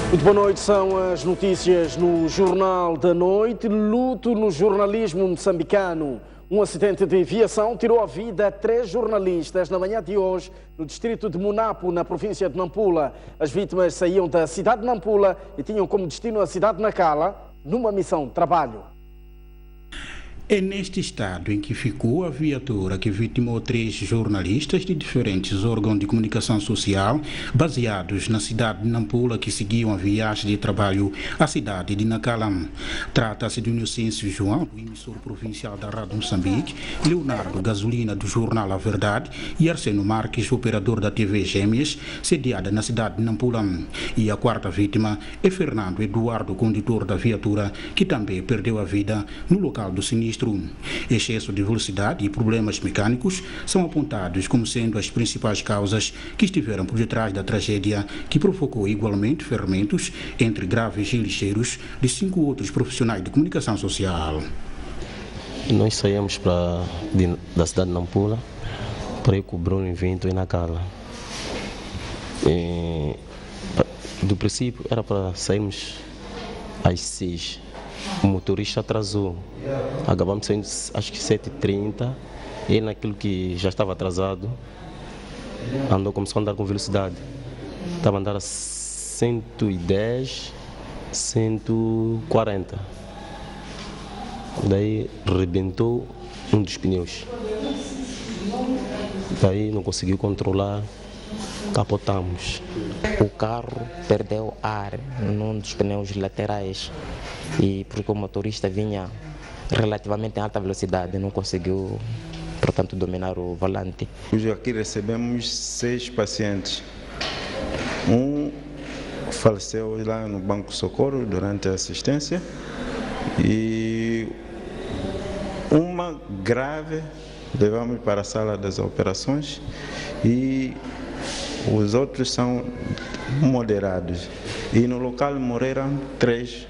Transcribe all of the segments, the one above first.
Muito boa noite, são as notícias no Jornal da Noite. Luto no jornalismo moçambicano. Um acidente de viação tirou a vida a 3 jornalistas na manhã de hoje no distrito de Munapo, na província de Nampula. As vítimas saíam da cidade de Nampula e tinham como destino a cidade de Nacala, numa missão de trabalho. É neste estado em que ficou a viatura que vitimou 3 jornalistas de diferentes órgãos de comunicação social, baseados na cidade de Nampula, que seguiam a viagem de trabalho à cidade de Nacala. Trata-se de Inocêncio João, do emissor provincial da Rádio Moçambique, Leonardo Gasolina, do jornal A Verdade, e Arsênio Marques, operador da TV Gêmeas, sediada na cidade de Nampula. E a quarta vítima é Fernando Eduardo, condutor da viatura, que também perdeu a vida no local do sinistro. Excesso de velocidade e problemas mecânicos são apontados como sendo as principais causas que estiveram por detrás da tragédia, que provocou igualmente ferimentos entre graves e ligeiros de 5 outros profissionais de comunicação social. Nós saímos da cidade de Nampula para ir cobrir um evento em Nacala. Do princípio era para sairmos às 6. O motorista atrasou. Acabamos saindo acho que 7h30. Ele, naquilo que já estava atrasado, começou a andar com velocidade. Estava a andar a 110, 140. Daí rebentou um dos pneus. Daí não conseguiu controlar, capotamos. O carro perdeu ar num dos pneus laterais e porque o motorista vinha relativamente em alta velocidade, não conseguiu, portanto, dominar o volante. Hoje aqui recebemos 6 pacientes. Um faleceu lá no Banco Socorro durante a assistência e uma grave levamos para a sala das operações e os outros são moderados. E no local morreram 3.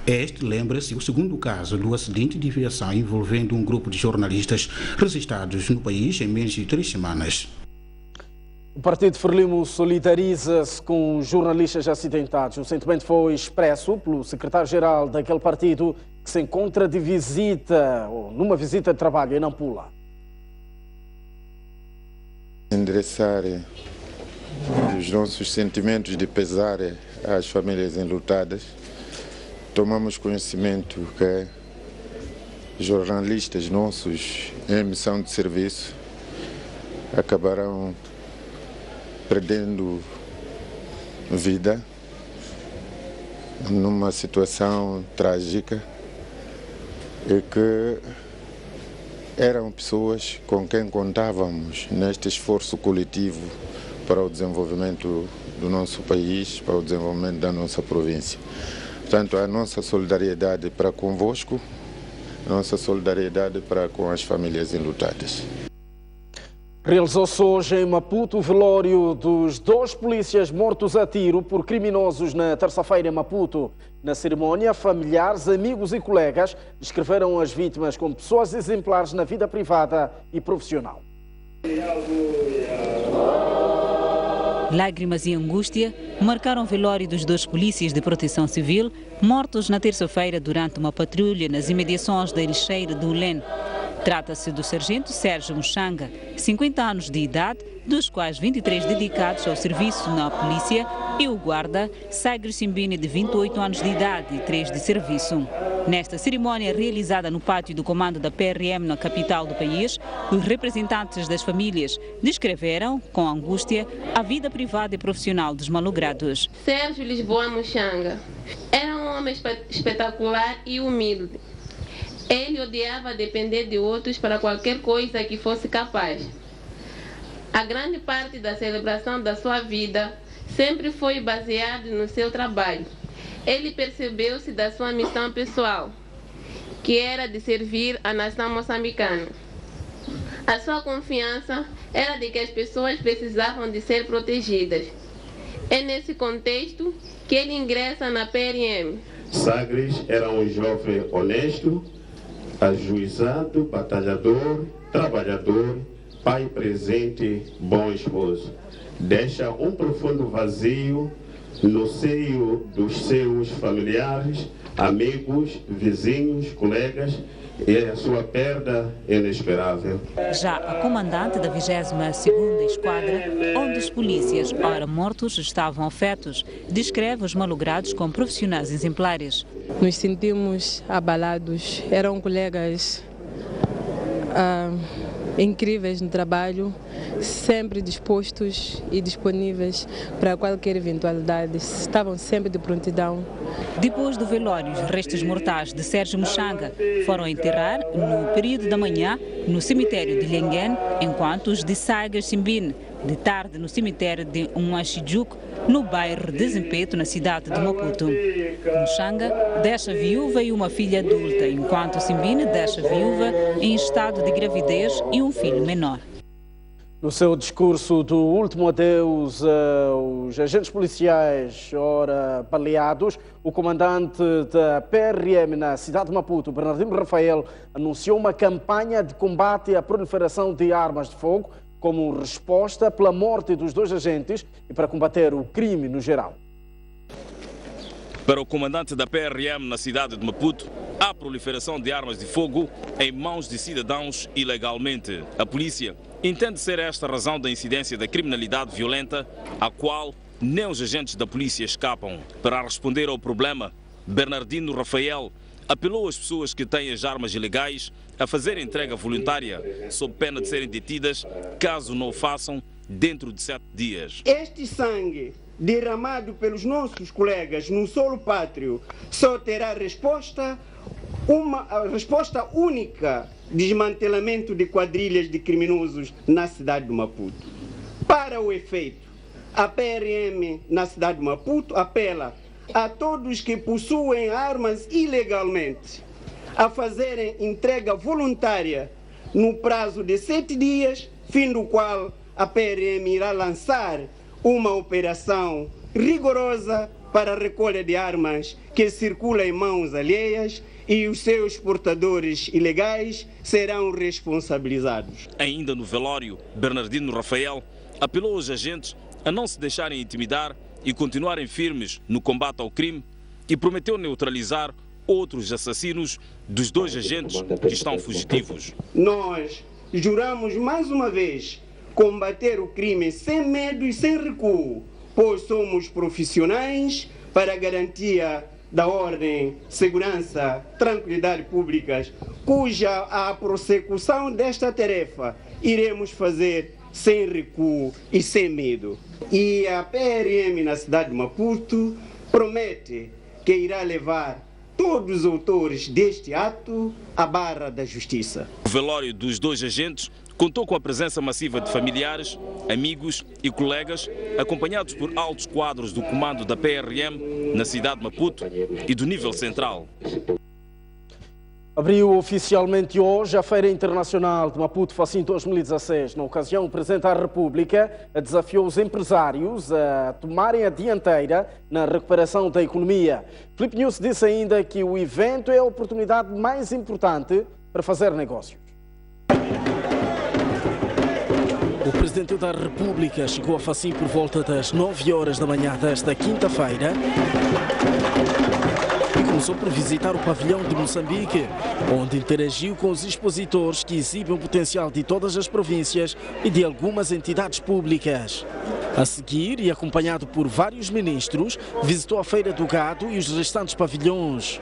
Este lembra-se o segundo caso do acidente de viação envolvendo um grupo de jornalistas registrados no país em menos de 3 semanas. O Partido Frelimo solidariza-se com os jornalistas acidentados. O sentimento foi expresso pelo secretário-geral daquele partido, que se encontra de visita, ou numa visita de trabalho em Nampula. Endereçar os nossos sentimentos de pesar às famílias enlutadas. Tomamos conhecimento que jornalistas nossos em missão de serviço acabarão perdendo vida numa situação trágica e que eram pessoas com quem contávamos neste esforço coletivo para o desenvolvimento do nosso país, para o desenvolvimento da nossa província. Portanto, a nossa solidariedade para convosco, a nossa solidariedade para com as famílias enlutadas. Realizou-se hoje em Maputo o velório dos 2 polícias mortos a tiro por criminosos na terça-feira em Maputo. Na cerimónia, familiares, amigos e colegas descreveram as vítimas como pessoas exemplares na vida privada e profissional. Lágrimas e angústia marcaram o velório dos 2 polícias de proteção civil mortos na terça-feira durante uma patrulha nas imediações da lixeira do Ulene. Trata-se do sargento Sérgio Muxanga, 50 anos de idade, dos quais 23 dedicados ao serviço na polícia, e o guarda Sagres Simbini, de 28 anos de idade e 3 de serviço. Nesta cerimónia realizada no pátio do comando da PRM na capital do país, os representantes das famílias descreveram, com angústia, a vida privada e profissional dos malogrados. Sérgio Lisboa Muxanga era um homem espetacular e humilde. Ele odiava depender de outros para qualquer coisa que fosse capaz. A grande parte da celebração da sua vida sempre foi baseada no seu trabalho. Ele percebeu-se da sua missão pessoal, que era de servir a nação moçambicana. A sua confiança era de que as pessoas precisavam de ser protegidas. É nesse contexto que ele ingressa na PRM. Sagres era um jovem honesto, ajuizado, batalhador, trabalhador, pai presente, bom esposo. Deixa um profundo vazio no seio dos seus familiares, amigos, vizinhos, colegas, e a sua perda inesperável. Já a comandante da 22ª Esquadra, onde os polícias, ora mortos, estavam afetos, descreve os malogrados como profissionais exemplares. Nos sentimos abalados, eram colegas incríveis no trabalho, sempre dispostos e disponíveis para qualquer eventualidade, estavam sempre de prontidão. Depois do velório, os restos mortais de Sérgio Muxanga foram enterrar no período da manhã no cemitério de Lhenguene, enquanto os de Saigas Simbine, de tarde no cemitério de Umachijuk, no bairro de Zempeto, na cidade de Maputo. Muxanga deixa viúva e uma filha adulta, enquanto Simbine deixa viúva em estado de gravidez e um filho menor. No seu discurso do último adeus aos agentes policiais ora baleados, o comandante da PRM na cidade de Maputo, Bernardino Rafael, anunciou uma campanha de combate à proliferação de armas de fogo como resposta pela morte dos 2 agentes e para combater o crime no geral. Para o comandante da PRM na cidade de Maputo, há proliferação de armas de fogo em mãos de cidadãos ilegalmente. A polícia entende ser esta a razão da incidência da criminalidade violenta, a qual nem os agentes da polícia escapam. Para responder ao problema, Bernardino Rafael apelou às pessoas que têm as armas ilegais a fazer entrega voluntária, sob pena de serem detidas, caso não o façam, dentro de 7 dias. Este sangue derramado pelos nossos colegas no solo pátrio só terá uma resposta única: desmantelamento de quadrilhas de criminosos na cidade de Maputo. Para o efeito, a PRM na cidade de Maputo apela a todos que possuem armas ilegalmente a fazerem entrega voluntária no prazo de 7 dias, fim do qual a PRM irá lançar uma operação rigorosa para a recolha de armas que circulam em mãos alheias e os seus portadores ilegais serão responsabilizados. Ainda no velório, Bernardino Rafael apelou aos agentes a não se deixarem intimidar e continuarem firmes no combate ao crime e prometeu neutralizar outros assassinos dos 2 agentes que estão fugitivos. Nós juramos mais uma vez combater o crime sem medo e sem recuo, pois somos profissionais para a garantia da ordem, segurança, tranquilidade públicas, cuja a prossecução desta tarefa iremos fazer sem recuo e sem medo. E a PRM na cidade de Maputo promete que irá levar todos os autores deste ato à barra da justiça. O velório dos 2 agentes contou com a presença massiva de familiares, amigos e colegas, acompanhados por altos quadros do comando da PRM na cidade de Maputo e do nível central. Abriu oficialmente hoje a Feira Internacional de Maputo Facim 2016. Na ocasião, o Presidente da República desafiou os empresários a tomarem a dianteira na recuperação da economia. Filipe News disse ainda que o evento é a oportunidade mais importante para fazer negócios. O Presidente da República chegou a Facim por volta das 9 horas da manhã desta quinta-feira e começou por visitar o pavilhão de Moçambique, onde interagiu com os expositores que exibem o potencial de todas as províncias e de algumas entidades públicas. A seguir, e acompanhado por vários ministros, visitou a Feira do Gado e os restantes pavilhões.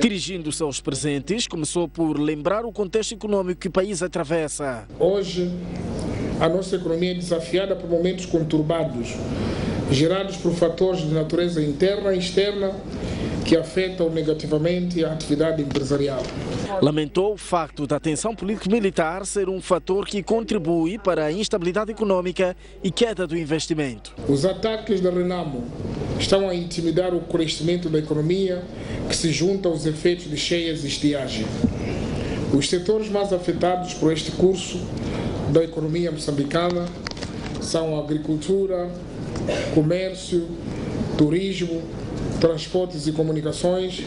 Dirigindo-se aos presentes, começou por lembrar o contexto econômico que o país atravessa. Hoje, a nossa economia é desafiada por momentos conturbados, gerados por fatores de natureza interna e externa que afetam negativamente a atividade empresarial. Lamentou o facto da tensão político-militar ser um fator que contribui para a instabilidade econômica e queda do investimento. Os ataques da Renamo estão a intimidar o crescimento da economia, que se junta aos efeitos de cheias e estiagem. Os setores mais afetados por este curso da economia moçambicana são a agricultura, comércio, turismo, transportes e comunicações,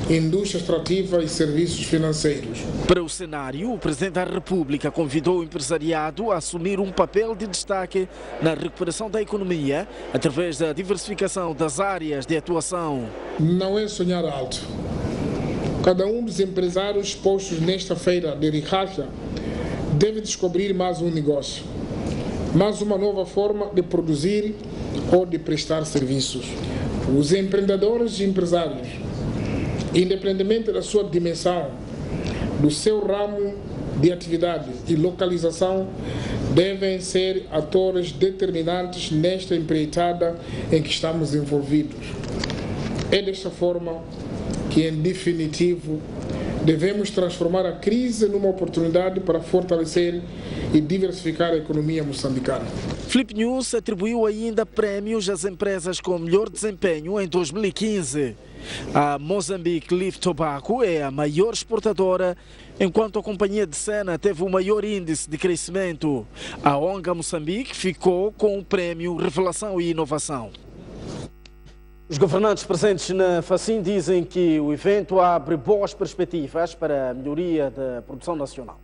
indústria extrativa e serviços financeiros. Para o cenário, o Presidente da República convidou o empresariado a assumir um papel de destaque na recuperação da economia através da diversificação das áreas de atuação. Não é sonhar alto. Cada um dos empresários expostos nesta feira de Ricasa deve descobrir mais um negócio, mais uma nova forma de produzir ou de prestar serviços. Os empreendedores e empresários, independentemente da sua dimensão, do seu ramo de atividade e localização, devem ser atores determinantes nesta empreitada em que estamos envolvidos. É desta forma que, em definitivo, devemos transformar a crise numa oportunidade para fortalecer e diversificar a economia moçambicana. Flip News atribuiu ainda prémios às empresas com melhor desempenho em 2015. A Mozambique Leaf Tobacco é a maior exportadora, enquanto a companhia de Sena teve o maior índice de crescimento. A ONG Moçambique ficou com o prémio Revelação e Inovação. Os governantes presentes na FACIN dizem que o evento abre boas perspectivas para a melhoria da produção nacional.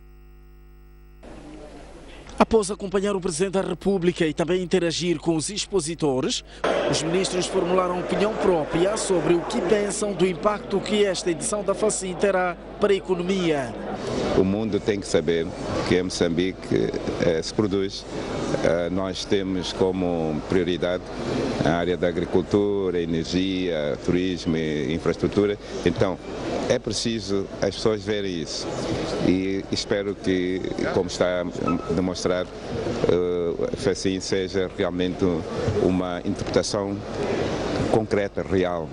Após acompanhar o Presidente da República e também interagir com os expositores, os ministros formularam opinião própria sobre o que pensam do impacto que esta edição da FACIN terá para a economia. O mundo tem que saber que em Moçambique se produz. Nós temos como prioridade a área da agricultura, energia, turismo e infraestrutura. Então, é preciso as pessoas verem isso. E espero que, como está a demonstrar, a FACIN seja realmente uma interpretação concreta, real.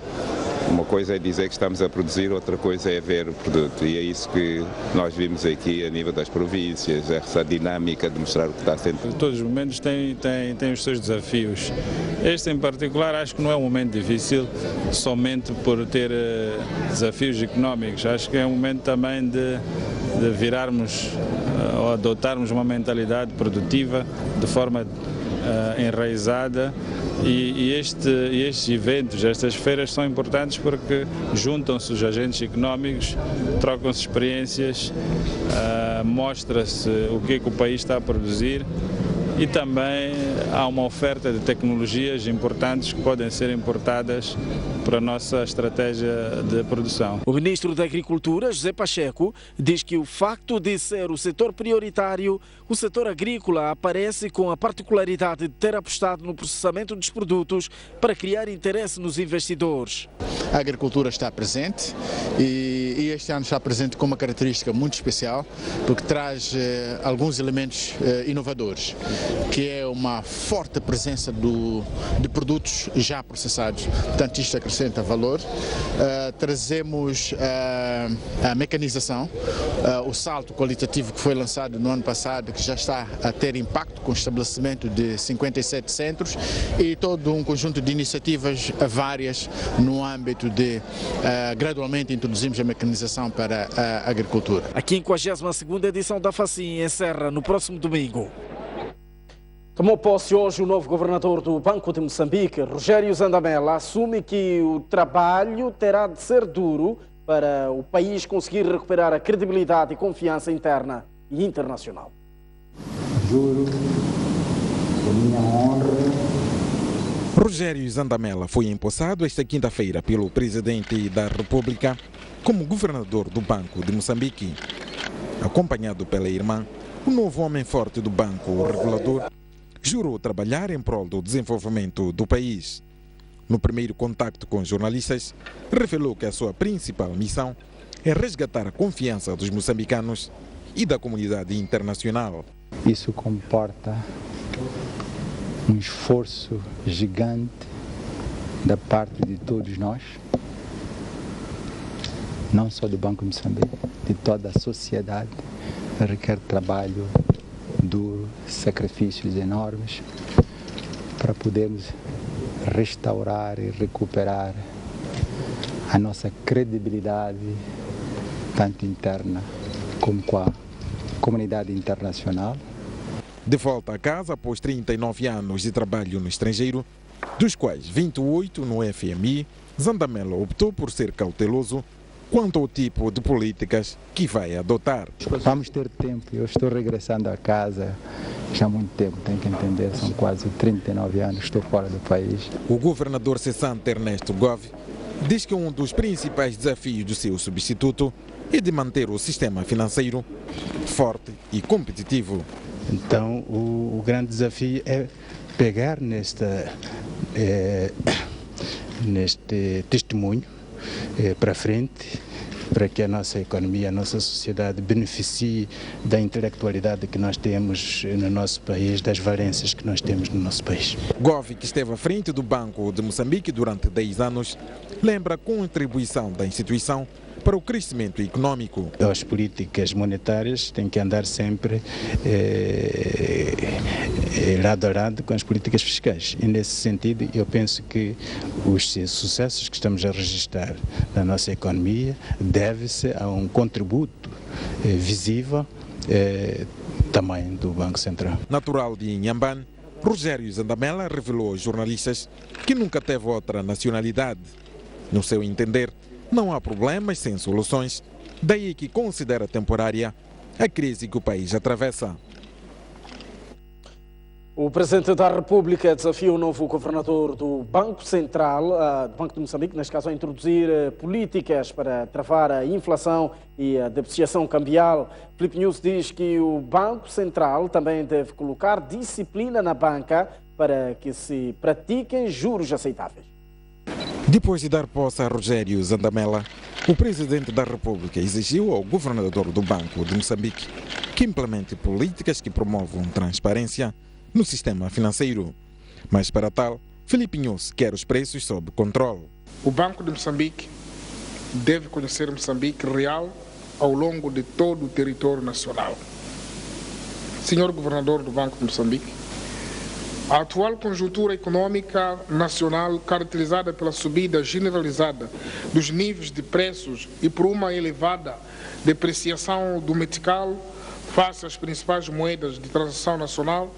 Uma coisa é dizer que estamos a produzir, outra coisa é ver o produto. E é isso que nós vimos aqui a nível das províncias, essa dinâmica de mostrar o que está sendo. Todos os momentos têm os seus desafios. Este em particular acho que não é um momento difícil somente por ter desafios económicos. Acho que é um momento também de virarmos ou adotarmos uma mentalidade produtiva de forma enraizada. E estes eventos, estas feiras são importantes porque juntam-se os agentes económicos, trocam-se experiências, mostra-se o que o país está a produzir e também há uma oferta de tecnologias importantes que podem ser importadas para a nossa estratégia de produção. O ministro da Agricultura, José Pacheco, diz que o facto de ser o setor prioritário, o setor agrícola aparece com a particularidade de ter apostado no processamento dos produtos para criar interesse nos investidores. A agricultura está presente e este ano está presente com uma característica muito especial, porque traz alguns elementos inovadores, que é uma forte presença de produtos já processados. Portanto, isto acrescenta valor. Trazemos a mecanização, o salto qualitativo que foi lançado no ano passado, que já está a ter impacto com o estabelecimento de 57 centros e todo um conjunto de iniciativas várias no âmbito de gradualmente introduzirmos a mecanização para a agricultura. A 52ª edição da FACIN encerra no próximo domingo. Tomou posse hoje o novo governador do Banco de Moçambique, Rogério Zandamela, assume que o trabalho terá de ser duro para o país conseguir recuperar a credibilidade e confiança interna e internacional. Juro da minha honra. Rogério Zandamela foi empossado esta quinta-feira pelo Presidente da República como governador do Banco de Moçambique. Acompanhado pela irmã, o novo homem forte do banco, o regulador, jurou trabalhar em prol do desenvolvimento do país. No primeiro contacto com jornalistas, revelou que a sua principal missão é resgatar a confiança dos moçambicanos e da comunidade internacional. Isso comporta um esforço gigante da parte de todos nós, não só do Banco de Moçambique, de toda a sociedade. Requer trabalho duro, sacrifícios enormes para podermos restaurar e recuperar a nossa credibilidade, tanto interna como com a comunidade internacional. De volta a casa após 39 anos de trabalho no estrangeiro, dos quais 28 no FMI, Zandamela optou por ser cauteloso quanto ao tipo de políticas que vai adotar. Vamos ter tempo, eu estou regressando a casa já há muito tempo, tem que entender, são quase 39 anos que estou fora do país. O governador cessante Ernesto Gove diz que um dos principais desafios do seu substituto é de manter o sistema financeiro forte e competitivo. Então, o grande desafio é pegar neste testemunho para frente, para que a nossa economia, a nossa sociedade beneficie da intelectualidade que nós temos no nosso país, das valências que nós temos no nosso país. Gove, que esteve à frente do Banco de Moçambique durante 10 anos, lembra a contribuição da instituição para o crescimento econômico. As políticas monetárias têm que andar sempre lado a lado com as políticas fiscais. E nesse sentido, eu penso que os sucessos que estamos a registrar na nossa economia deve-se a um contributo visível também do Banco Central. Natural de Inhambane, Rogério Zandamela revelou aos jornalistas que nunca teve outra nacionalidade. No seu entender, não há problemas sem soluções, daí que considera temporária a crise que o país atravessa. O Presidente da República desafia o novo governador do Banco Central, do Banco de Moçambique, neste caso, a introduzir políticas para travar a inflação e a depreciação cambial. Filipe News diz que o Banco Central também deve colocar disciplina na banca para que se pratiquem juros aceitáveis. Depois de dar posse a Rogério Zandamela, o Presidente da República exigiu ao governador do Banco de Moçambique que implemente políticas que promovam transparência no sistema financeiro. Mas para tal, Filipe News quer os preços sob controle. O Banco de Moçambique deve conhecer Moçambique real ao longo de todo o território nacional. Senhor Governador do Banco de Moçambique, a atual conjuntura econômica nacional, caracterizada pela subida generalizada dos níveis de preços e por uma elevada depreciação do metical face às principais moedas de transação nacional,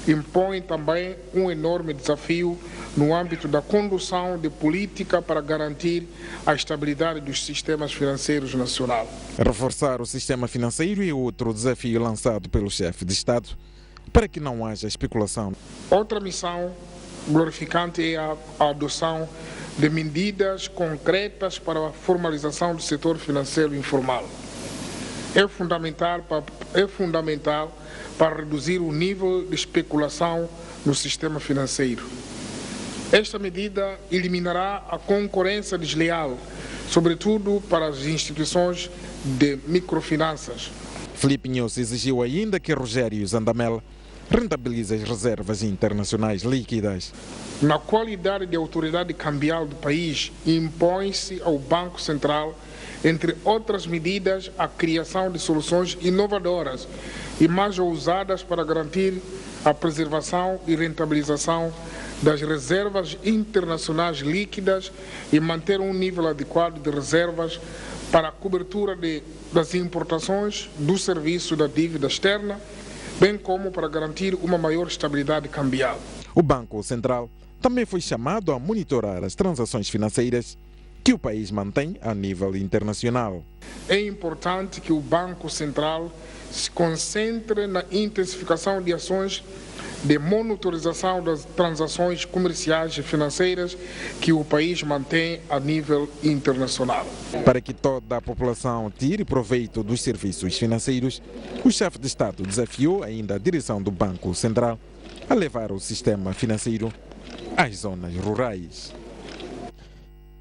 impõe também um enorme desafio no âmbito da condução de política para garantir a estabilidade dos sistemas financeiros nacionais. Reforçar o sistema financeiro é outro desafio lançado pelo chefe de Estado para que não haja especulação. Outra missão glorificante é a adoção de medidas concretas para a formalização do setor financeiro informal. É fundamental para reduzir o nível de especulação no sistema financeiro. Esta medida eliminará a concorrência desleal, sobretudo para as instituições de microfinanças. Filipe News exigiu ainda que Rogério Zandamela rentabilize as reservas internacionais líquidas. Na qualidade de autoridade cambial do país, impõe-se ao Banco Central, entre outras medidas, a criação de soluções inovadoras e mais ousadas para garantir a preservação e rentabilização das reservas internacionais líquidas e manter um nível adequado de reservas para a cobertura das importações, do serviço da dívida externa, bem como para garantir uma maior estabilidade cambial. O Banco Central também foi chamado a monitorar as transações financeiras que o país mantém a nível internacional. É importante que o Banco Central se concentre na intensificação de ações de monitorização das transações comerciais e financeiras que o país mantém a nível internacional. Para que toda a população tire proveito dos serviços financeiros, o chefe de Estado desafiou ainda a direção do Banco Central a levar o sistema financeiro às zonas rurais.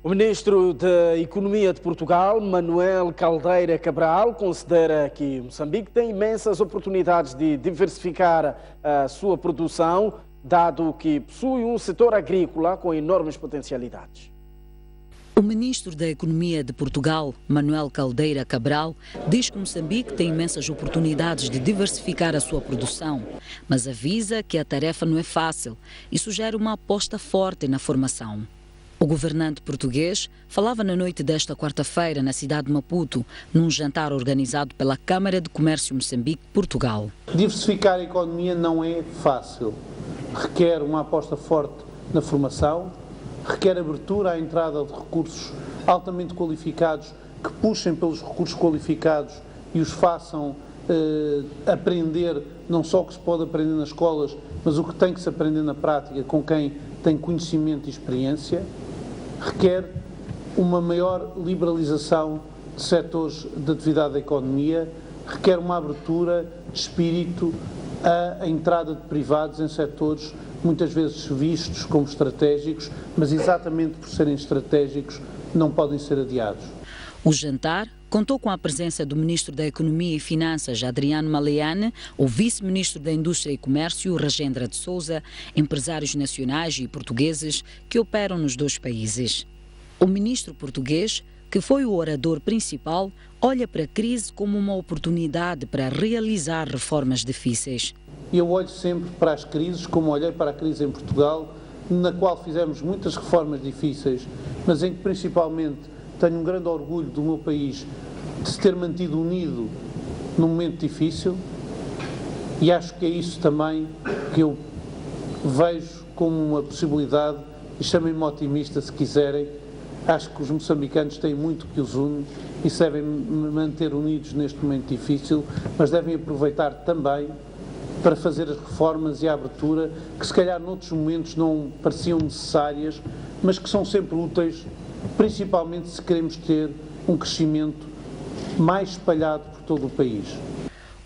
O ministro da Economia de Portugal, Manuel Caldeira Cabral, considera que Moçambique tem imensas oportunidades de diversificar a sua produção, dado que possui um setor agrícola com enormes potencialidades. O ministro da Economia de Portugal, Manuel Caldeira Cabral, diz que Moçambique tem imensas oportunidades de diversificar a sua produção, mas avisa que a tarefa não é fácil e sugere uma aposta forte na formação. O governante português falava na noite desta quarta-feira na cidade de Maputo, num jantar organizado pela Câmara de Comércio Moçambique-Portugal. Diversificar a economia não é fácil. Requer uma aposta forte na formação, requer abertura à entrada de recursos altamente qualificados que puxem pelos recursos qualificados e os façam aprender não só o que se pode aprender nas escolas, mas o que tem que se aprender na prática com quem tem conhecimento e experiência, requer uma maior liberalização de setores de atividade da economia, requer uma abertura de espírito à entrada de privados em setores muitas vezes vistos como estratégicos, mas exatamente por serem estratégicos não podem ser adiados. O jantar contou com a presença do Ministro da Economia e Finanças, Adriano Maleane, o Vice-Ministro da Indústria e Comércio, Regendra de Souza, empresários nacionais e portugueses que operam nos dois países. O ministro português, que foi o orador principal, olha para a crise como uma oportunidade para realizar reformas difíceis. Eu olho sempre para as crises como olhei para a crise em Portugal, na qual fizemos muitas reformas difíceis, mas em que principalmente tenho um grande orgulho do meu país de se ter mantido unido num momento difícil, e acho que é isso também que eu vejo como uma possibilidade, e chamem-me otimista se quiserem. Acho que os moçambicanos têm muito que os une e se devem manter unidos neste momento difícil, mas devem aproveitar também para fazer as reformas e a abertura que se calhar noutros momentos não pareciam necessárias, mas que são sempre úteis, principalmente se queremos ter um crescimento mais espalhado por todo o país.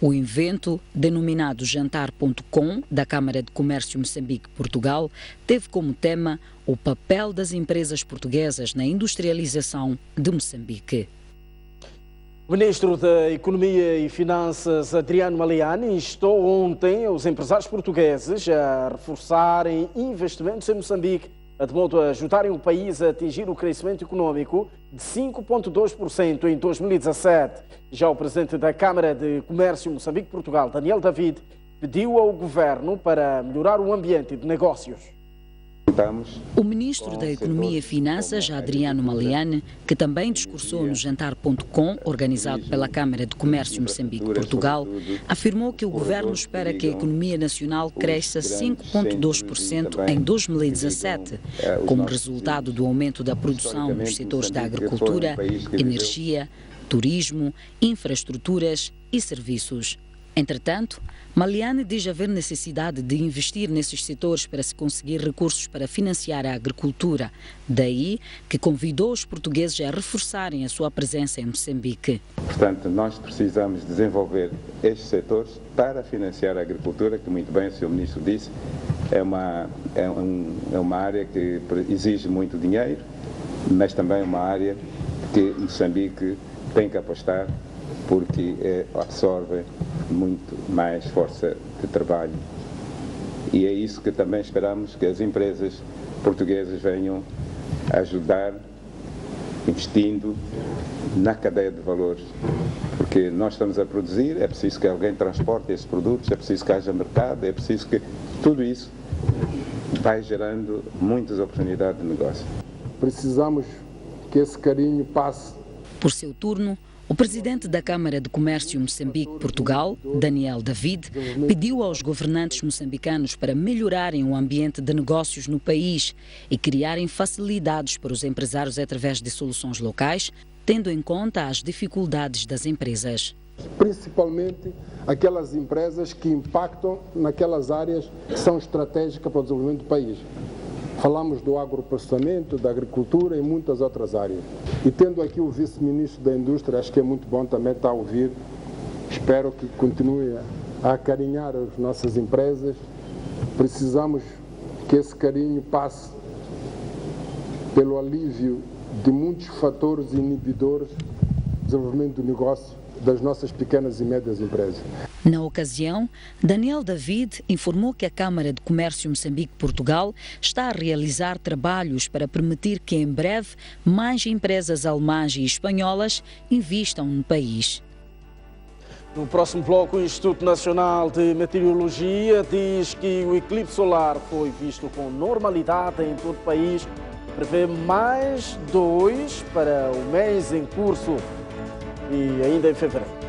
O evento, denominado Jantar.com, da Câmara de Comércio Moçambique-Portugal, teve como tema o papel das empresas portuguesas na industrialização de Moçambique. O Ministro da Economia e Finanças, Adriano Maleane, instou ontem os empresários portugueses a reforçarem investimentos em Moçambique, de modo a ajudarem o país a atingir o crescimento econômico de 5,2% em 2017. Já o presidente da Câmara de Comércio Moçambique-Portugal, Daniel David, pediu ao governo para melhorar o ambiente de negócios. O ministro da Economia e Finanças, Adriano Maleane, que também discursou no Jantar.com, organizado pela Câmara de Comércio Moçambique-Portugal, afirmou que o governo espera que a economia nacional cresça 5,2% em 2017, como resultado do aumento da produção nos setores da agricultura, energia, turismo, infraestruturas e serviços. Entretanto, Maleane diz haver necessidade de investir nesses setores para se conseguir recursos para financiar a agricultura. Daí que convidou os portugueses a reforçarem a sua presença em Moçambique. Portanto, nós precisamos desenvolver estes setores para financiar a agricultura, que muito bem o Sr. Ministro disse, é uma área que exige muito dinheiro, mas também é uma área que Moçambique tem que apostar, porque absorve muito mais força de trabalho. E é isso que também esperamos que as empresas portuguesas venham ajudar, investindo na cadeia de valores. Porque nós estamos a produzir, é preciso que alguém transporte esses produtos, é preciso que haja mercado, é preciso que tudo isso vai gerando muitas oportunidades de negócio. Precisamos que esse carinho passe. Por seu turno, o presidente da Câmara de Comércio Moçambique-Portugal, Daniel David, pediu aos governantes moçambicanos para melhorarem o ambiente de negócios no país e criarem facilidades para os empresários através de soluções locais, tendo em conta as dificuldades das empresas. Principalmente aquelas empresas que impactam naquelas áreas que são estratégicas para o desenvolvimento do país. Falamos do agroprocessamento, da agricultura e muitas outras áreas. E tendo aqui o vice-ministro da Indústria, acho que é muito bom também estar a ouvir. Espero que continue a acarinhar as nossas empresas. Precisamos que esse carinho passe pelo alívio de muitos fatores inibidores do desenvolvimento do negócio das nossas pequenas e médias empresas. Na ocasião, Daniel David informou que a Câmara de Comércio Moçambique-Portugal está a realizar trabalhos para permitir que em breve mais empresas alemãs e espanholas invistam no país. No próximo bloco, o Instituto Nacional de Meteorologia diz que o eclipse solar foi visto com normalidade em todo o país e prevê mais 2 para o mês em curso e ainda em fevereiro.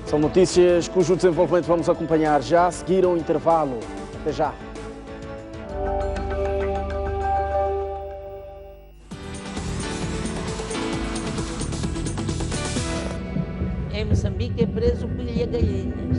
São notícias cujo desenvolvimento vamos acompanhar já a seguir ao intervalo. Até já. em Moçambique é preso pilha galinhas.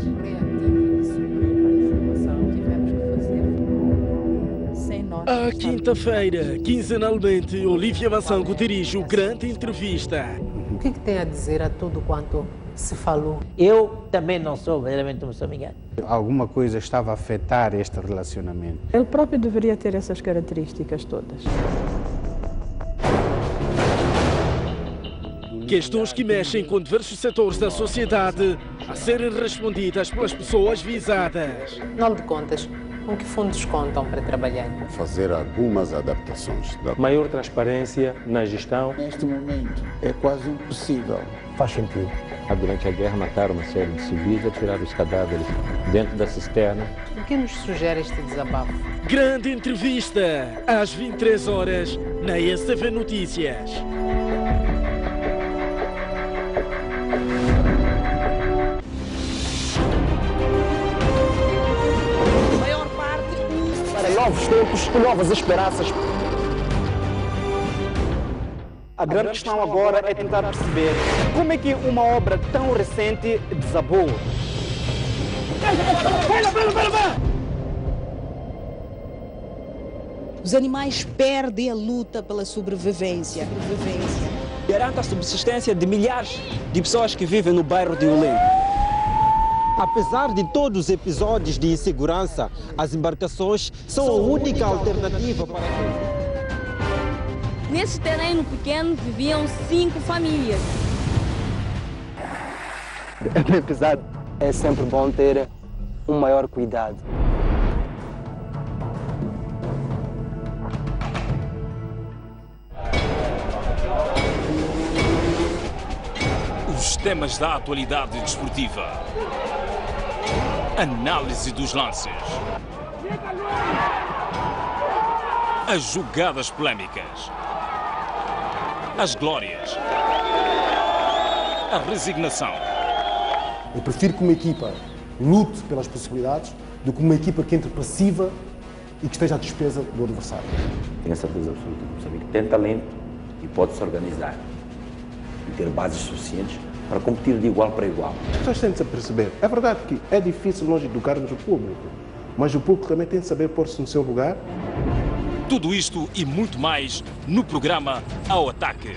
À quinta-feira, quinzenalmente, Olívia Massango dirige o Grande Entrevista. O que tem a dizer a tudo quanto se falou? Eu também não sou verdadeiramente moçambicano. Alguma coisa estava a afetar este relacionamento. Ele próprio deveria ter essas características todas. Questões que mexem com diversos setores da sociedade a serem respondidas pelas pessoas visadas. Afinal de contas, com que fundos contam para trabalhar? Fazer algumas adaptações. Maior transparência na gestão. Neste momento é quase impossível. Faz sentido. Durante a guerra mataram uma série de civis e atiraram os cadáveres dentro da cisterna. O que nos sugere este desabafo? Grande Entrevista, às 23 horas, na STV Notícias. Novos tempos e novas esperanças. A grande questão agora é tentar perceber como é que uma obra tão recente desabou. Os animais perdem a luta pela sobrevivência. Garanta a subsistência de milhares de pessoas que vivem no bairro de Ulém. Apesar de todos os episódios de insegurança, as embarcações são a única alternativa para Nesse terreno pequeno viviam 5 famílias. Apesar, é sempre bom ter um maior cuidado. Os temas da atualidade desportiva. Análise dos lances. As jogadas polémicas. As glórias. A resignação. Eu prefiro que uma equipa lute pelas possibilidades do que uma equipa que entre passiva e que esteja à despesa do adversário. Tenho a certeza absoluta que Moçambique tem talento e pode se organizar e ter bases suficientes para competir de igual para igual. As pessoas têm de se perceber. É verdade que é difícil nós educarmos o público, mas o público também tem de saber pôr-se no seu lugar. Tudo isto e muito mais no programa Ao Ataque.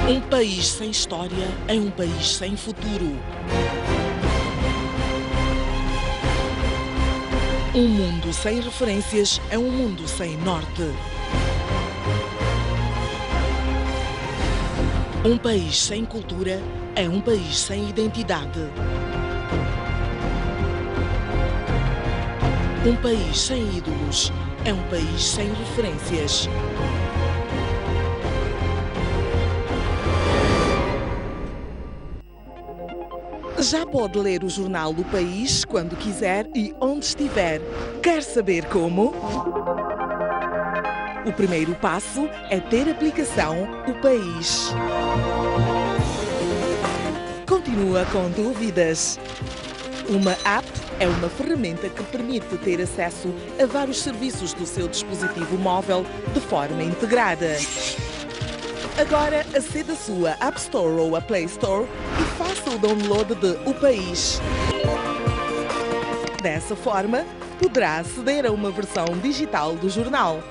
Um país sem história é um país sem futuro. Um mundo sem referências é um mundo sem norte. Um país sem cultura é um país sem identidade. Um país sem ídolos é um país sem referências. Já pode ler o jornal O País quando quiser e onde estiver. Quer saber como? O primeiro passo é ter a aplicação O País. Continua com dúvidas? Uma app é uma ferramenta que permite ter acesso a vários serviços do seu dispositivo móvel de forma integrada. Agora aceda à sua App Store ou à Play Store e faça o download de O País. Dessa forma, poderá aceder a uma versão digital do jornal.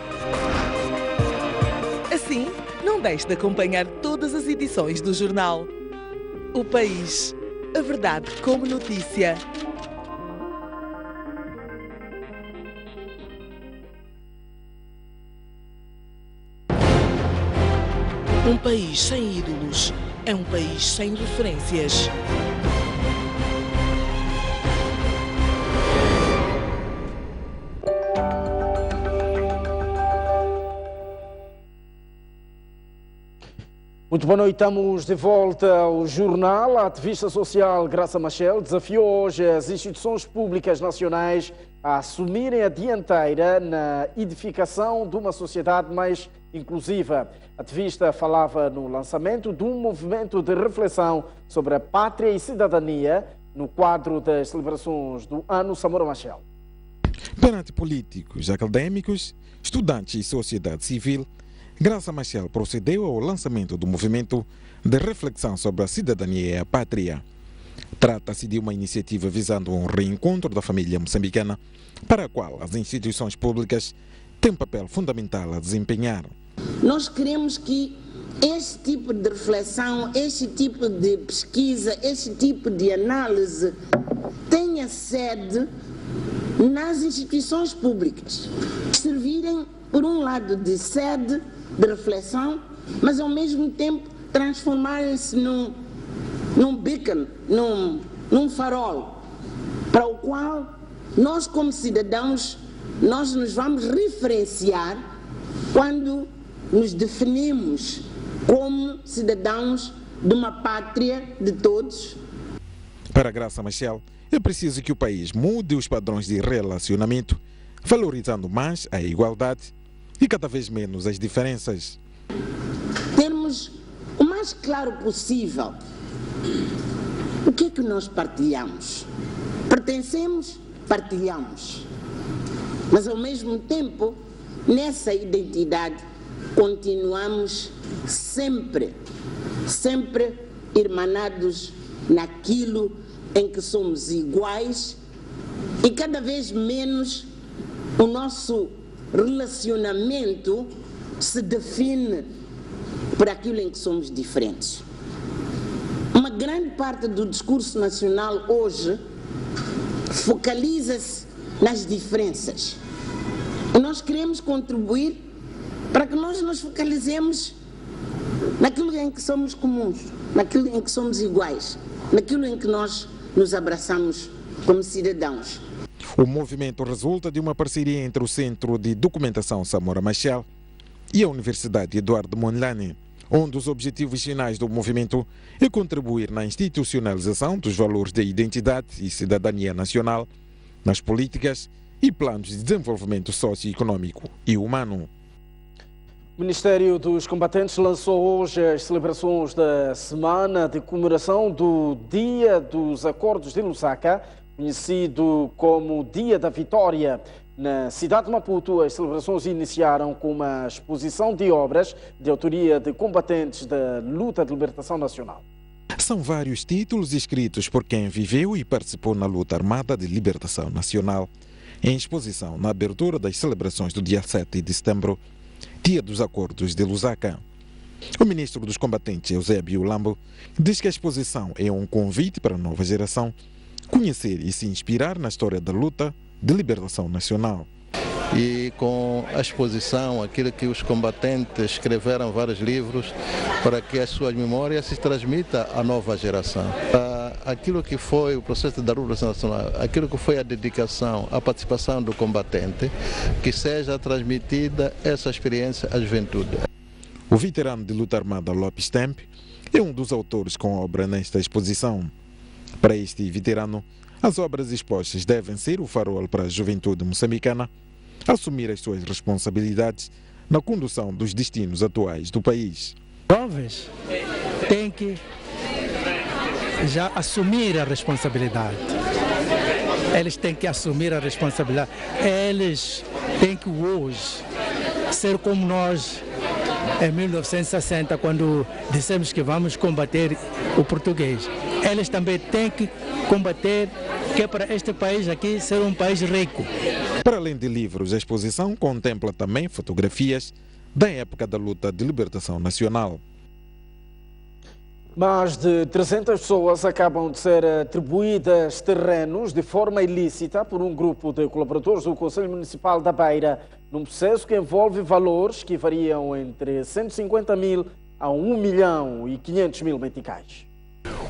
Assim, não deixe de acompanhar todas as edições do jornal. O País. A verdade como notícia. Um país sem ídolos é um país sem referências. Muito boa noite, estamos de volta ao jornal. A ativista social Graça Machel desafiou hoje as instituições públicas nacionais a assumirem a dianteira na edificação de uma sociedade mais inclusiva. A ativista falava no lançamento de um movimento de reflexão sobre a pátria e cidadania no quadro das celebrações do Ano Samora Machel. Perante políticos, académicos, estudantes e sociedade civil, Graça Machel procedeu ao lançamento do movimento de reflexão sobre a cidadania e a pátria. Trata-se de uma iniciativa visando um reencontro da família moçambicana, para a qual as instituições públicas têm um papel fundamental a desempenhar. Nós queremos que este tipo de reflexão, este tipo de pesquisa, este tipo de análise tenha sede nas instituições públicas, servirem, por um lado, de sede de reflexão, mas ao mesmo tempo transformarem-se num beacon, num farol, para o qual nós como cidadãos, nós nos vamos referenciar quando nos definimos como cidadãos de uma pátria de todos. Para Graça Machel, é preciso que o país mude os padrões de relacionamento, valorizando mais a igualdade e cada vez menos as diferenças. Termos o mais claro possível o que é que nós partilhamos. Pertencemos, partilhamos. Mas ao mesmo tempo, nessa identidade, continuamos sempre irmanados naquilo em que somos iguais e cada vez menos o nosso relacionamento se define por aquilo em que somos diferentes. Uma grande parte do discurso nacional hoje focaliza-se nas diferenças. E nós queremos contribuir para que nós nos focalizemos naquilo em que somos comuns, naquilo em que somos iguais, naquilo em que nós nos abraçamos como cidadãos. O movimento resulta de uma parceria entre o Centro de Documentação Samora Machel e a Universidade Eduardo Mondlane, onde os objetivos finais do movimento é contribuir na institucionalização dos valores de identidade e cidadania nacional, nas políticas e planos de desenvolvimento socioeconômico e humano. O Ministério dos Combatentes lançou hoje as celebrações da Semana de Comemoração do Dia dos Acordos de Lusaka, conhecido como Dia da Vitória. Na cidade de Maputo, as celebrações iniciaram com uma exposição de obras de autoria de combatentes da luta de libertação nacional. São vários títulos escritos por quem viveu e participou na luta armada de libertação nacional, em exposição na abertura das celebrações do dia 7 de setembro, Dia dos Acordos de Lusaka. O ministro dos Combatentes, Eusébio Lambo, diz que a exposição é um convite para a nova geração conhecer e se inspirar na história da luta de libertação nacional. E com a exposição, aquilo que os combatentes escreveram vários livros, para que as suas memórias se transmitam à nova geração. Aquilo que foi o processo da Revolução Nacional, aquilo que foi a dedicação, a participação do combatente, que seja transmitida essa experiência à juventude. O veterano de luta armada Lopes Tempe é um dos autores com obra nesta exposição. Para este veterano, as obras expostas devem ser o farol para a juventude moçambicana assumir as suas responsabilidades na condução dos destinos atuais do país. Jovens têm que já assumir a responsabilidade. Eles têm que assumir a responsabilidade. Eles têm que hoje ser como nós em 1960, quando dissemos que vamos combater o português. Eles também têm que combater, que é para este país aqui ser um país rico. Para além de livros, a exposição contempla também fotografias da época da luta de libertação nacional. Mais de 300 pessoas acabam de ser atribuídas terrenos de forma ilícita por um grupo de colaboradores do Conselho Municipal da Beira, num processo que envolve valores que variam entre 150 mil a 1 milhão e 500 mil meticais.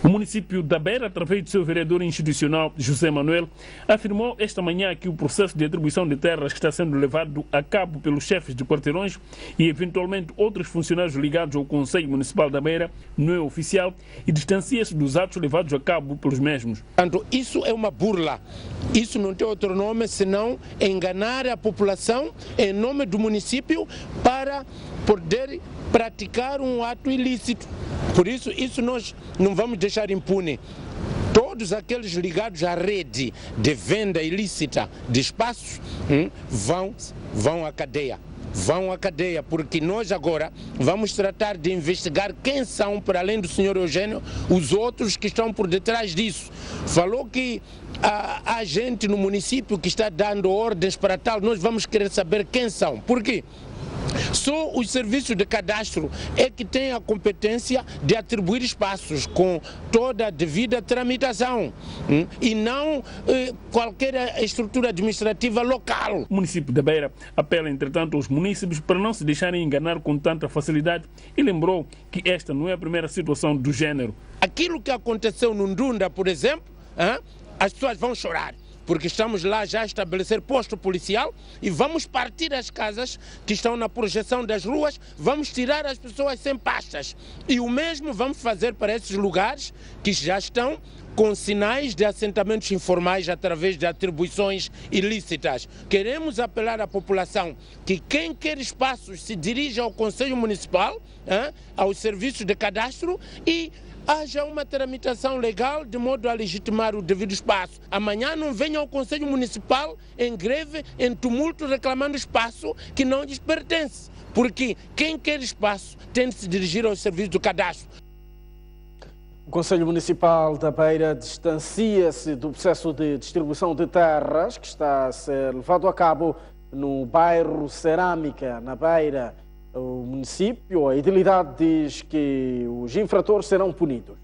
O município da Beira, através do seu vereador institucional, José Manuel, afirmou esta manhã que o processo de atribuição de terras que está sendo levado a cabo pelos chefes de quarteirões e, eventualmente, outros funcionários ligados ao Conselho Municipal da Beira não é oficial e distancia-se dos atos levados a cabo pelos mesmos. Portanto, isso é uma burla. Isso não tem outro nome senão enganar a população em nome do município para poder praticar um ato ilícito. Por isso nós não vamos deixar impune. Todos aqueles ligados à rede de venda ilícita de espaços vão à cadeia. Vão à cadeia, porque nós agora vamos tratar de investigar quem são, para além do senhor Eugênio, os outros que estão por detrás disso. Falou que há gente no município que está dando ordens para tal, nós vamos querer saber quem são. Por quê? Só os serviços de cadastro é que têm a competência de atribuir espaços com toda a devida tramitação e não qualquer estrutura administrativa local. O município da Beira apela, entretanto, aos munícipes para não se deixarem enganar com tanta facilidade e lembrou que esta não é a primeira situação do género. Aquilo que aconteceu no Ndunda, por exemplo, as pessoas vão chorar, porque estamos lá já a estabelecer posto policial e vamos partir as casas que estão na projeção das ruas, vamos tirar as pessoas sem pastas. E o mesmo vamos fazer para esses lugares que já estão com sinais de assentamentos informais através de atribuições ilícitas. Queremos apelar à população que quem quer espaços se dirija ao Conselho Municipal, aos serviços de cadastro e haja uma tramitação legal de modo a legitimar o devido espaço. Amanhã não venha ao Conselho Municipal em greve, em tumulto, reclamando espaço que não lhes pertence. Porque quem quer espaço tem de se dirigir ao serviço do cadastro. O Conselho Municipal da Beira distancia-se do processo de distribuição de terras que está a ser levado a cabo no bairro Cerâmica, na Beira. O município, a edilidade, diz que os infratores serão punidos.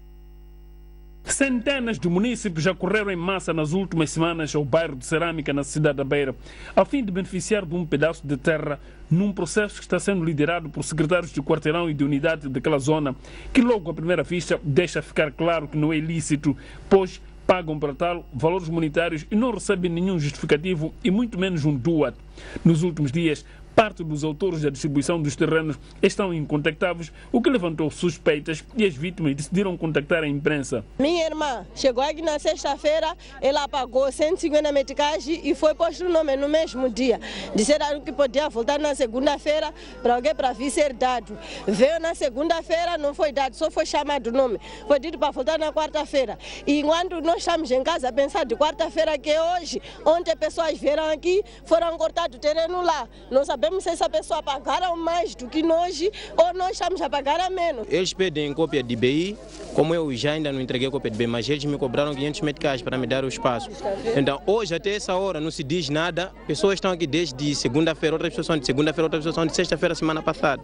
Centenas de munícipes já correram em massa nas últimas semanas ao bairro de Cerâmica, na cidade da Beira, a fim de beneficiar de um pedaço de terra num processo que está sendo liderado por secretários de quarteirão e de unidade daquela zona, que logo à primeira vista deixa ficar claro que não é ilícito, pois pagam para tal valores monetários e não recebem nenhum justificativo e muito menos um DUAT. Nos últimos dias, parte dos autores da distribuição dos terrenos estão incontactáveis, o que levantou suspeitas e as vítimas decidiram contactar a imprensa. Minha irmã chegou aqui na sexta-feira, ela pagou 150 meticais e foi posto o nome no mesmo dia. Disseram que podia voltar na segunda-feira para alguém para vir ser dado. Veio na segunda-feira, não foi dado, só foi chamado o nome. Foi dito para voltar na quarta-feira. E enquanto nós estamos em casa a pensar de quarta-feira que é hoje, ontem pessoas vieram aqui, foram cortar o terreno lá. Não sabemos se essa pessoa pagaram mais do que nós ou nós estamos a pagar a menos. Eles pedem cópia de BI, como eu já ainda não entreguei cópia de BI, mas eles me cobraram 500 meticais para me dar o espaço. Então hoje até essa hora não se diz nada, pessoas estão aqui desde segunda-feira, outras pessoas são de segunda-feira, outras pessoas são de sexta-feira, semana passada.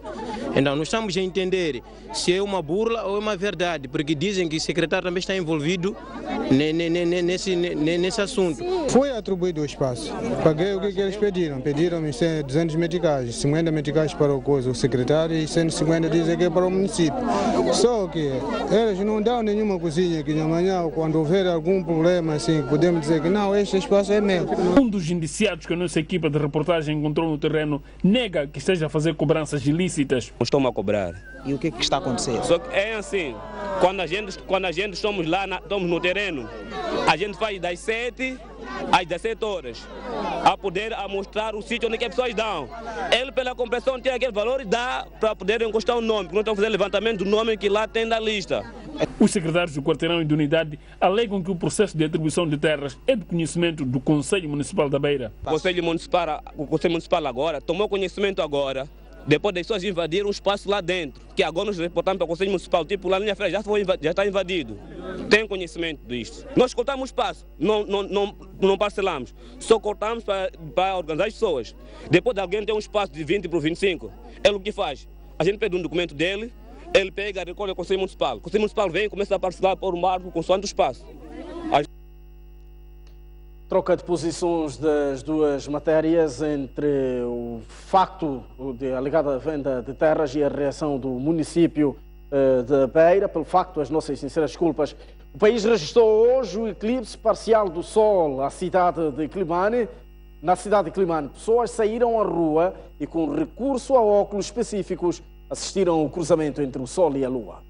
Então, nós estamos a entender se é uma burla ou é uma verdade, porque dizem que o secretário também está envolvido nesse assunto. Foi atribuído o espaço. Paguei o que eles pediram. Pediram 200 meticais, 50 meticais para o secretário e 150 dizem que é para o município. Só que eles não dão nenhuma coisinha que amanhã, quando houver algum problema, assim, podemos dizer que não, este espaço é meu. Um dos indiciados que a nossa equipa de reportagem encontrou no terreno nega que esteja a fazer cobranças ilícitas. Estão a cobrar. E o que está acontecendo? Só que é assim, quando a gente estamos lá, estamos no terreno, a gente faz das 7 às 17 horas, a poder mostrar o sítio onde que as pessoas dão. Ele, pela compreensão, tira aquele valor e dá para poder encostar o nome, porque não estão fazendo levantamento do nome que lá tem da lista. Os secretários do quarteirão e de unidade alegam que o processo de atribuição de terras é de conhecimento do Conselho Municipal da Beira. O Conselho Municipal agora tomou conhecimento agora, depois das pessoas invadiram um espaço lá dentro, que agora nos reportamos para o Conselho Municipal, tipo lá na minha frente, já está invadido. Tem conhecimento disto. Nós cortamos o espaço, não parcelamos, só cortamos para organizar as pessoas. Depois de alguém ter um espaço de 20 por 25, ele o que faz? A gente pede um documento dele, ele pega, recolhe o Conselho Municipal. O Conselho Municipal vem e começa a parcelar por um marco consoante o espaço. Troca de posições das duas matérias entre o facto de alegada venda de terras e a reação do município de Beira, pelo facto, as nossas sinceras desculpas. O país registrou hoje o eclipse parcial do Sol, na cidade de Climane. Pessoas saíram à rua e, com recurso a óculos específicos, assistiram ao cruzamento entre o Sol e a Lua.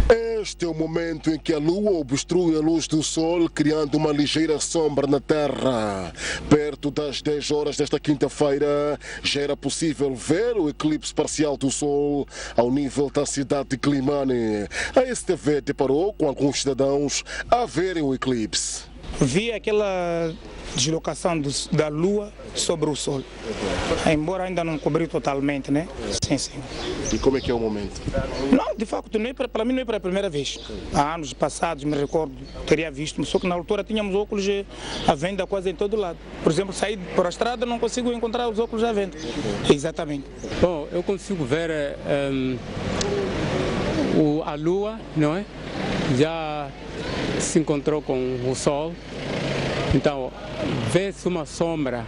Este é o momento em que a Lua obstrui a luz do Sol, criando uma ligeira sombra na Terra. Perto das 10 horas desta quinta-feira, já era possível ver o eclipse parcial do Sol ao nível da cidade de Climane. A STV deparou com alguns cidadãos a verem o eclipse. Vi aquela deslocação da Lua sobre o Sol, embora ainda não cobriu totalmente, né? Sim, sim. E como é que é o momento? Não, de facto, para mim não é para a primeira vez. Há anos passados, me recordo, teria visto, só que na altura tínhamos óculos à venda quase em todo lado. Por exemplo, sair por a estrada não consigo encontrar os óculos à venda. Exatamente. Bom, eu consigo ver a Lua, não é? Já se encontrou com o Sol, então vê-se uma sombra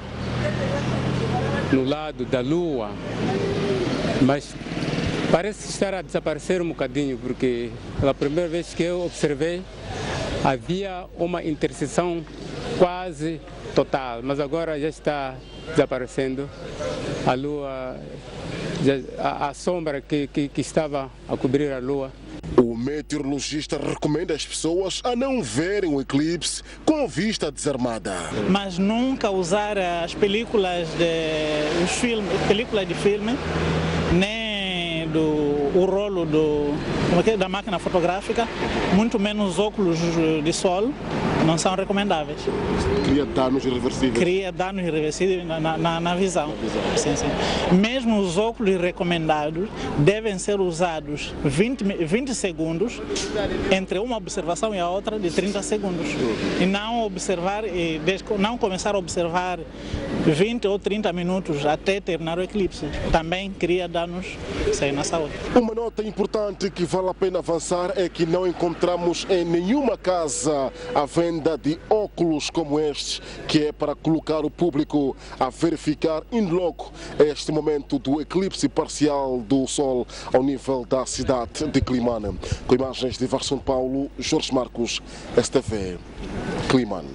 no lado da Lua, mas parece estar a desaparecer um bocadinho, porque pela primeira vez que eu observei havia uma interseção quase total, mas agora já está desaparecendo a Lua, a sombra que estava a cobrir a Lua. O meteorologista recomenda às pessoas a não verem o eclipse com a vista desarmada. Mas nunca usar as películas de filme, nem o rolo da máquina fotográfica, muito menos óculos de sol, não são recomendáveis. Cria danos irreversíveis. Cria danos irreversíveis na visão. Sim, sim. Mesmo os óculos recomendados devem ser usados 20 segundos entre uma observação e a outra de 30 segundos. E não começar a observar 20 ou 30 minutos até terminar o eclipse. Também cria danos na saúde. Uma nota importante que vale a pena avançar é que não encontramos em nenhuma casa a venda de óculos como estes, que é para colocar o público a verificar in loco este momento do eclipse parcial do Sol ao nível da cidade de Climane. Com imagens de Var São Paulo, Jorge Marcos, STV, Climane.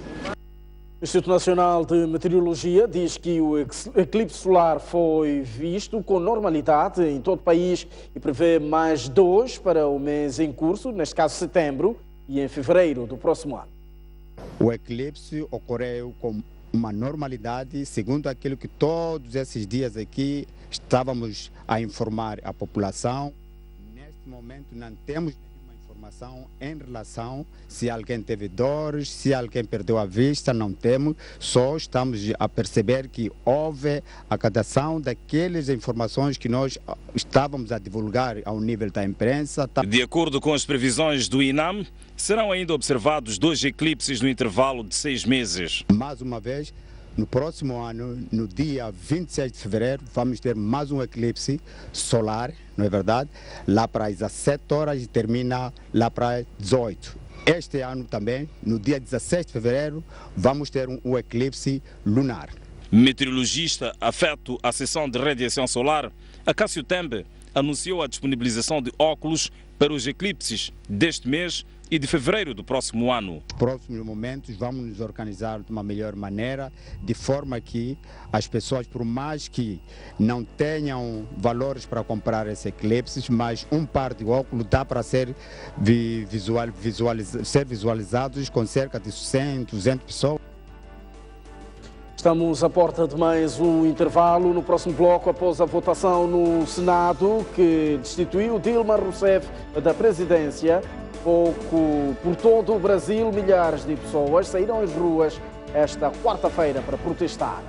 O Instituto Nacional de Meteorologia diz que o eclipse solar foi visto com normalidade em todo o país e prevê mais 2 para o mês em curso, neste caso setembro, e em fevereiro do próximo ano. O eclipse ocorreu com uma normalidade, segundo aquilo que todos esses dias aqui estávamos a informar a população. Neste momento não temos nenhuma informação em relação se alguém teve dores, se alguém perdeu a vista, não temos. Só estamos a perceber que houve acatação daquelas informações que nós estávamos a divulgar ao nível da imprensa. De acordo com as previsões do INAM, serão ainda observados 2 eclipses no intervalo de 6 meses. Mais uma vez, no próximo ano, no dia 26 de fevereiro, vamos ter mais um eclipse solar, não é verdade? Lá para as 17 horas e termina lá para as 18. Este ano também, no dia 16 de fevereiro, vamos ter um eclipse lunar. Meteorologista afeto à sessão de radiação solar, Acácio Tembe anunciou a disponibilização de óculos para os eclipses deste mês e de fevereiro do próximo ano. Nos próximos momentos vamos nos organizar de uma melhor maneira, de forma que as pessoas, por mais que não tenham valores para comprar esses eclipses, mas um par de óculos dá para ser visualizados com cerca de 100, 200 pessoas. Estamos à porta de mais um intervalo. No próximo bloco, após a votação no Senado, que destituiu Dilma Rousseff da presidência, por todo o Brasil, milhares de pessoas saíram às ruas esta quarta-feira para protestar.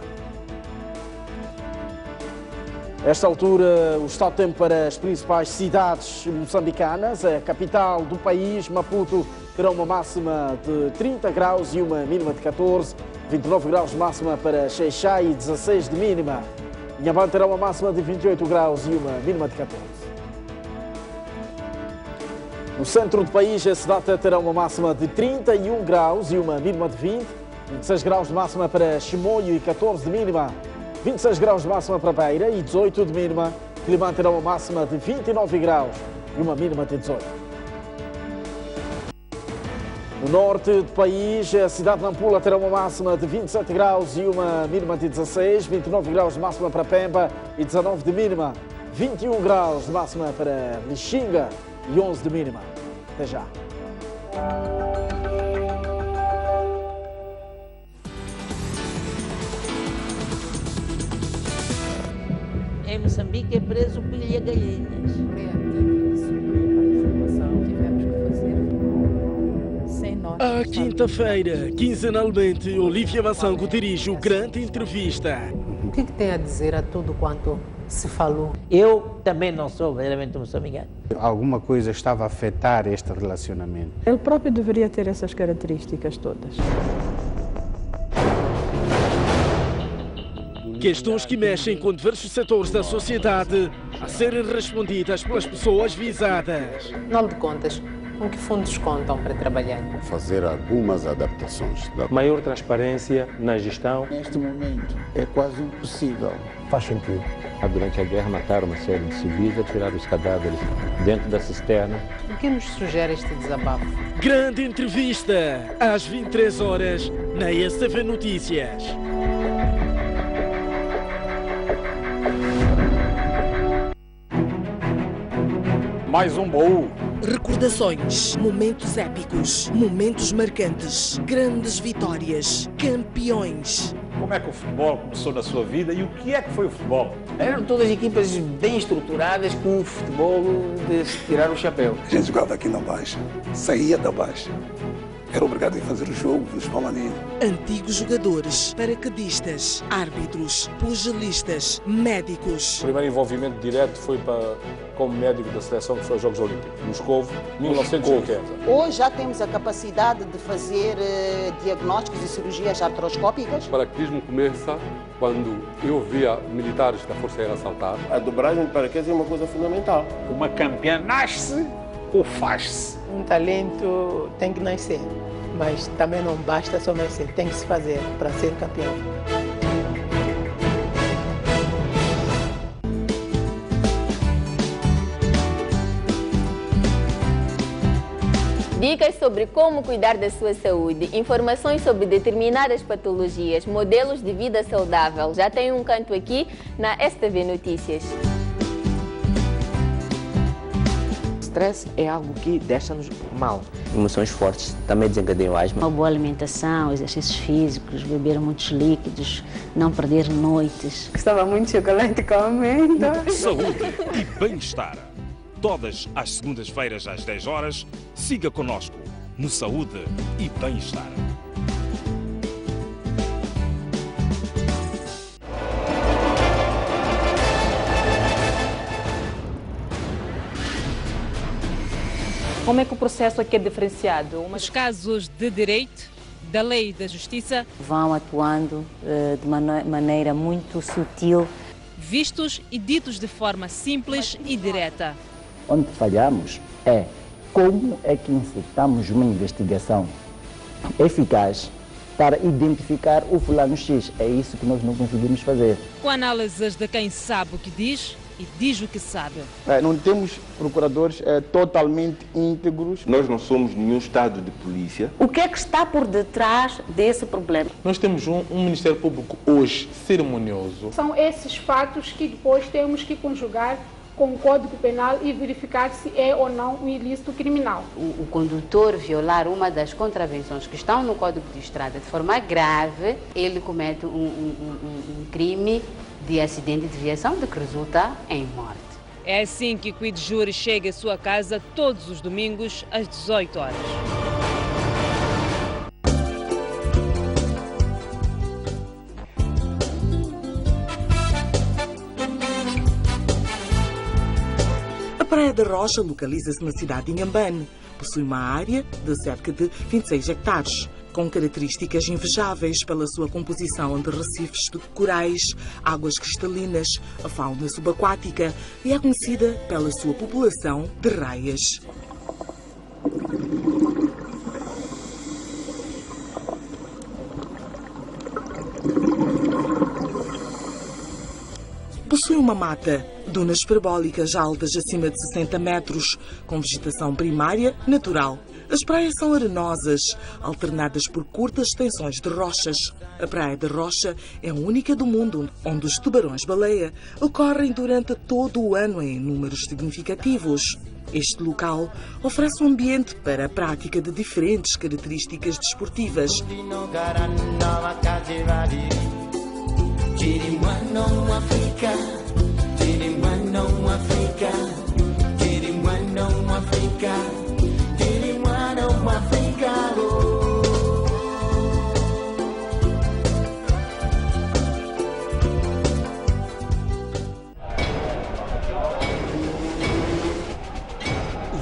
Esta altura, o estado de tempo para as principais cidades moçambicanas, a capital do país, Maputo, terá uma máxima de 30 graus e uma mínima de 14, 29 graus de máxima para Xai-Xai e 16 de mínima. Inhambane terá uma máxima de 28 graus e uma mínima de 14. No centro do país, a cidade terá uma máxima de 31 graus e uma mínima de 20, 26 graus de máxima para Chimoio e 14 de mínima, 26 graus de máxima para Beira e 18 de mínima. Quelimane terá uma máxima de 29 graus e uma mínima de 18. No norte do país, a cidade de Nampula terá uma máxima de 27 graus e uma mínima de 16, 29 graus de máxima para Pemba e 19 de mínima, 21 graus de máxima para Lixinga e 11 de mínima. Até já. Em Moçambique é preso pilha gallinas. À quinta-feira, quinzenalmente, Olívia Massango dirige o Grande Entrevista. O que tem a dizer a tudo quanto se falou? Eu também não sou verdadeiramente moçambicano. Alguma coisa estava a afetar este relacionamento. Ele próprio deveria ter essas características todas. Questões que mexem com diversos setores da sociedade a serem respondidas pelas pessoas visadas. Afinal de contas, com que fundos contam para trabalhar? Fazer algumas adaptações. Maior transparência na gestão. Neste momento é quase impossível. Faz sentido. Durante a guerra mataram uma série de civis a tirar os cadáveres dentro da cisterna. O que nos sugere este desabafo? Grande Entrevista, às 23 horas, na STV Notícias. Mais um baú. Recordações, momentos épicos, momentos marcantes, grandes vitórias, campeões. Como é que o futebol começou na sua vida e o que é que foi o futebol? Eram todas equipas bem estruturadas com um futebol de se tirar o chapéu. A gente jogava aqui na Baixa, saía da Baixa. Era obrigado a fazer o jogo nos Palaninos. Antigos jogadores, paraquedistas, árbitros, pugilistas, médicos. O primeiro envolvimento direto foi como médico da seleção que foi aos Jogos Olímpicos, Moscovo, 1980. Hoje já temos a capacidade de fazer diagnósticos e cirurgias artroscópicas. O paraquedismo começa quando eu via militares da Força Aérea saltar. A dobragem de paraquedas é uma coisa fundamental. Uma campeã nasce ou faz-se? Um talento tem que nascer, mas também não basta só nascer, tem que se fazer para ser campeão. Dicas sobre como cuidar da sua saúde, informações sobre determinadas patologias, modelos de vida saudável. Já tem um canto aqui na STV Notícias. Estresse é algo que deixa-nos mal. Emoções fortes também desencadeiam asma. Uma boa alimentação, exercícios físicos, beber muitos líquidos, não perder noites. Gostava muito de chocolate com amêndoa. Saúde e bem-estar. Todas as segundas-feiras às 10 horas, siga conosco no Saúde e Bem-Estar. Como é que o processo aqui é diferenciado? Os casos de direito da lei e da justiça vão atuando de maneira muito sutil, vistos e ditos de forma simples e direta. Onde falhamos é como é que insertamos uma investigação eficaz para identificar o fulano X. É isso que nós não conseguimos fazer. Com análises de quem sabe o que diz e diz o que sabe. Não temos procuradores totalmente íntegros. Nós não somos nenhum estado de polícia. O que é que está por detrás desse problema? Nós temos um Ministério Público hoje cerimonioso. São esses fatos que depois temos que conjugar com o Código Penal e verificar se é ou não um ilícito criminal. O condutor violar uma das contravenções que estão no Código de Estrada de forma grave, ele comete um crime de acidente de viação de que resulta em morte. É assim que o Quid Júri chega à sua casa todos os domingos às 18 horas. A Praia da Rocha localiza-se na cidade de Inhambane. Possui uma área de cerca de 26 hectares, com características invejáveis pela sua composição de recifes de corais, águas cristalinas, a fauna subaquática e é conhecida pela sua população de raias. Possui uma mata, dunas parabólicas altas acima de 60 metros, com vegetação primária natural. As praias são arenosas, alternadas por curtas extensões de rochas. A Praia da Rocha é a única do mundo onde os tubarões-baleia ocorrem durante todo o ano em números significativos. Este local oferece um ambiente para a prática de diferentes características desportivas.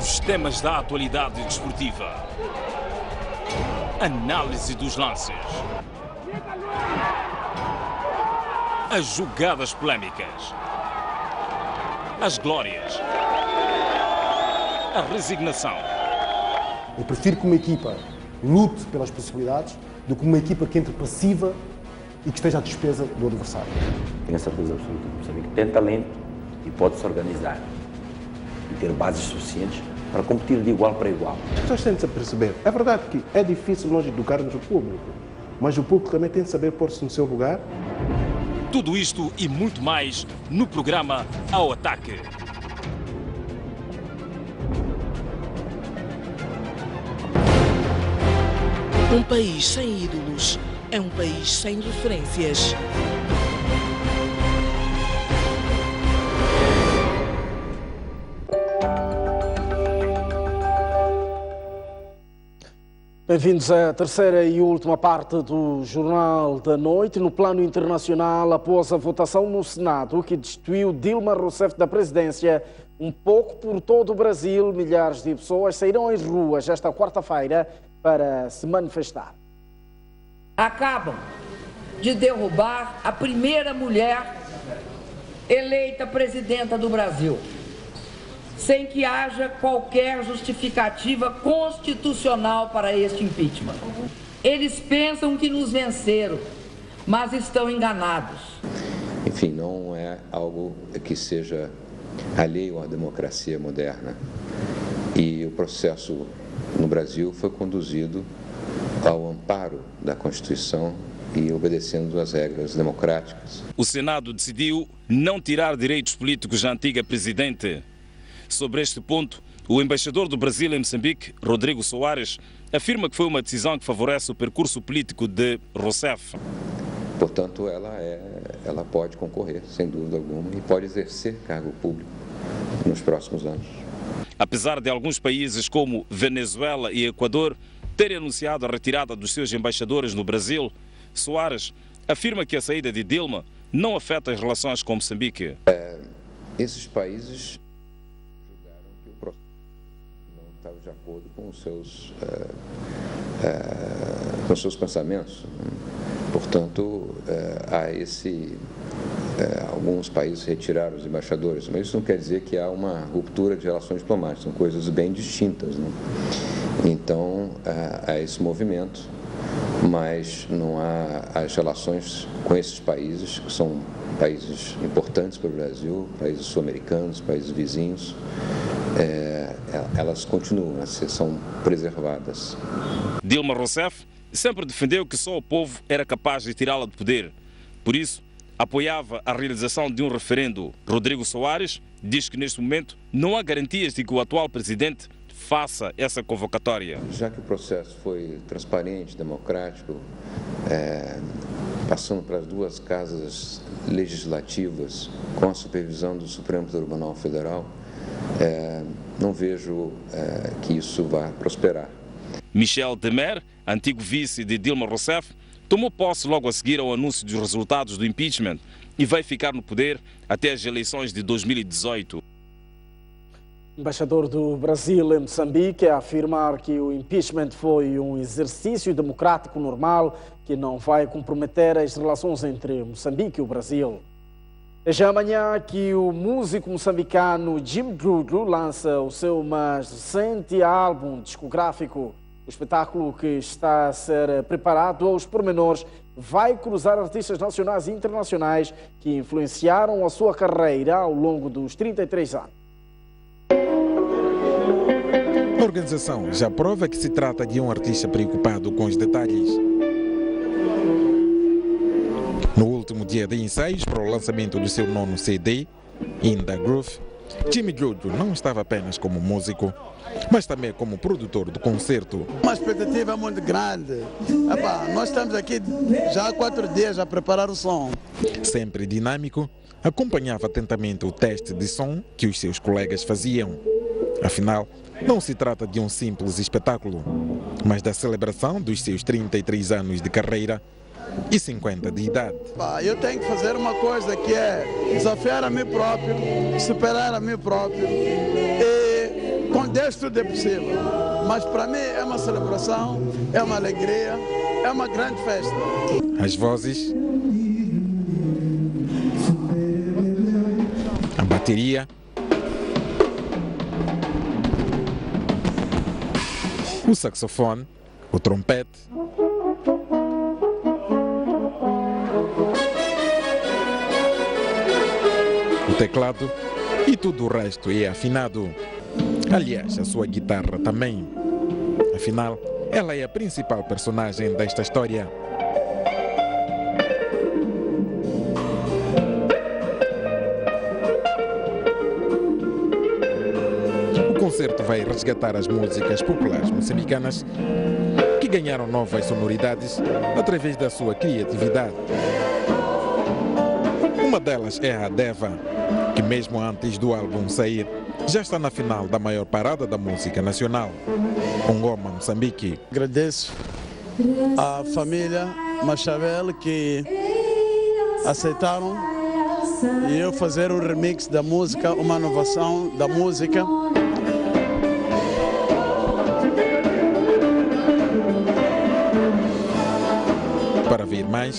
Os temas da atualidade desportiva. Análise dos lances. As jogadas polémicas. As glórias. A resignação. Eu prefiro que uma equipa lute pelas possibilidades do que uma equipa que entre passiva e que esteja à despesa do adversário. Tenho a certeza absoluta que Moçambique tem talento e pode se organizar e ter bases suficientes para competir de igual para igual. As pessoas têm de se perceber. É verdade que é difícil nós educarmos o público, mas o público também tem de saber pôr-se no seu lugar. Tudo isto e muito mais no programa Ao Ataque. Um país sem ídolos é um país sem referências. Bem-vindos à terceira e última parte do Jornal da Noite. No plano internacional, após a votação no Senado, que destituiu Dilma Rousseff da presidência, um pouco por todo o Brasil, milhares de pessoas saíram às ruas esta quarta-feira para se manifestar. Acabam de derrubar a primeira mulher eleita presidenta do Brasil, sem que haja qualquer justificativa constitucional para este impeachment. Eles pensam que nos venceram, mas estão enganados. Enfim, não é algo que seja alheio à democracia moderna. E o processo no Brasil foi conduzido ao amparo da Constituição e obedecendo às regras democráticas. O Senado decidiu não tirar direitos políticos à antiga presidente. Sobre este ponto, o embaixador do Brasil em Moçambique, Rodrigo Soares, afirma que foi uma decisão que favorece o percurso político de Rousseff. Portanto, ela pode concorrer, sem dúvida alguma, e pode exercer cargo público nos próximos anos. Apesar de alguns países como Venezuela e Equador terem anunciado a retirada dos seus embaixadores no Brasil, Soares afirma que a saída de Dilma não afeta as relações com Moçambique. Esses países julgaram que o processo não estava de acordo com os seus com seus pensamentos. Portanto, alguns países retiraram os embaixadores, mas isso não quer dizer que há uma ruptura de relações diplomáticas, são coisas bem distintas, né? Então, há esse movimento, mas não há as relações com esses países, que são países importantes para o Brasil, países sul-americanos, países vizinhos, elas continuam, são preservadas. Dilma Rousseff sempre defendeu que só o povo era capaz de tirá-la do poder. Por isso, apoiava a realização de um referendo. Rodrigo Soares diz que neste momento não há garantias de que o atual presidente faça essa convocatória. Já que o processo foi transparente, democrático, passando para as duas casas legislativas, com a supervisão do Supremo Tribunal Federal, não vejo que isso vá prosperar. Michel Temer, antigo vice de Dilma Rousseff, tomou posse logo a seguir ao anúncio dos resultados do impeachment e vai ficar no poder até as eleições de 2018. Embaixador do Brasil em Moçambique a afirmar que o impeachment foi um exercício democrático normal que não vai comprometer as relações entre Moçambique e o Brasil. É já amanhã que o músico moçambicano Jim Drudu lança o seu mais recente álbum discográfico. O espetáculo, que está a ser preparado aos pormenores, vai cruzar artistas nacionais e internacionais que influenciaram a sua carreira ao longo dos 33 anos. A organização já prova que se trata de um artista preocupado com os detalhes. No último dia de ensaios para o lançamento do seu nono CD, In The Groove, Jimmy Drudu não estava apenas como músico, mas também como produtor do concerto. Uma expectativa muito grande. Nós estamos aqui já há 4 dias a preparar o som. Sempre dinâmico, acompanhava atentamente o teste de som que os seus colegas faziam. Afinal, não se trata de um simples espetáculo, mas da celebração dos seus 33 anos de carreira e 50 de idade. Eu tenho que fazer uma coisa que é desafiar a mim próprio, superar a mim próprio, e com Deus tudo é possível. Mas para mim é uma celebração, é uma alegria, é uma grande festa. As vozes, a bateria, o saxofone, o trompete, o teclado e tudo o resto é afinado. Aliás, a sua guitarra também. Afinal, ela é a principal personagem desta história. O concerto vai resgatar as músicas populares moçambicanas que ganharam novas sonoridades através da sua criatividade. Uma delas é a Deva, que mesmo antes do álbum sair, já está na final da maior parada da música nacional, Ngoma Moçambique. Agradeço à família Machabel que aceitaram e eu fazer um remix da música, uma inovação da música. Para ver mais,